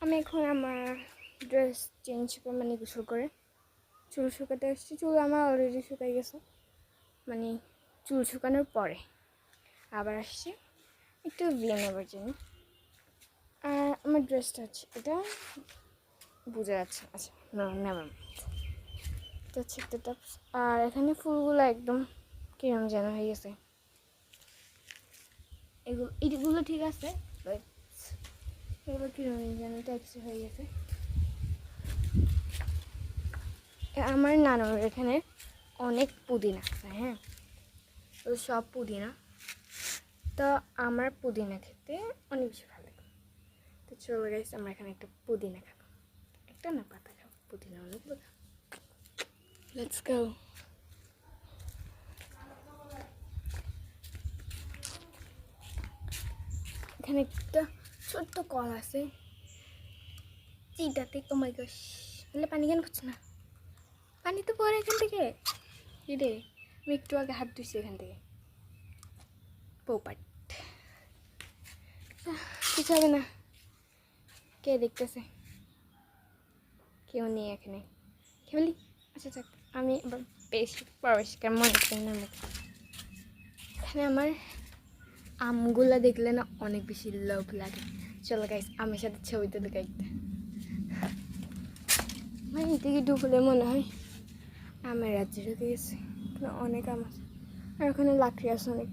আমি এখন আমার ড্রেস চেঞ্জ করে মানে গোসল করে চুল শুকাতে আসছি। চুল আমার অলরেডি শুকাই গেছে, মানে চুল শুকানোর পরে আবার আসছি একটু বিয়ে নেবার জন্য। আর আমার ড্রেসটা হচ্ছে এটা, বোঝা যাচ্ছে। আচ্ছা না, নেবার এটা হচ্ছে একটা টপস। আর এখানে ফুলগুলো একদম কিরম যেন হয়ে গেছে। এগুলো ঠিক আছে, এগুলো কিরম যেন টাইপস হয়ে গেছে। আমার নানুর এখানে অনেক পুদিনা আছে, হ্যাঁ, তো সব পুদিনা, তো আমার পুদিনা খেতে অনেক বেশি ভালো লাগে। তো চলে গেছে, আমরা এখানে একটা পুদিনা খাবো, একটা না পাতা খাবো, পুদিনা অনেকগুলো খাবো। Let's go. এখানে একটা ছোট্ট কল আছে, চিটাতে কমাই গেস, তাহলে পানি কেন পড়ছে না? পানি তো পরে এখান থেকে, কি রে, আমি একটু আগে হাত ধুইছি এখান থেকে। পৌপাট কিছু হবে না, কে দেখতেছে? কেউ নেই এখানে, কেবলি। আচ্ছা থাক, আমি আবার বেশি পরিষ্কার মনে করি না মুখ। এখানে আমার আমগুলা দেখলে না অনেক বেশি লোভ লাগে। চলো গাইস, আমার সাথে ছবি তুলে গাইতে। মানে এদিকে ডুবলে মনে হয় আমের রাজ্যে ঢুকে গেছে, অনেক আম আছে আর ওখানে লাকড়ি আছে অনেক।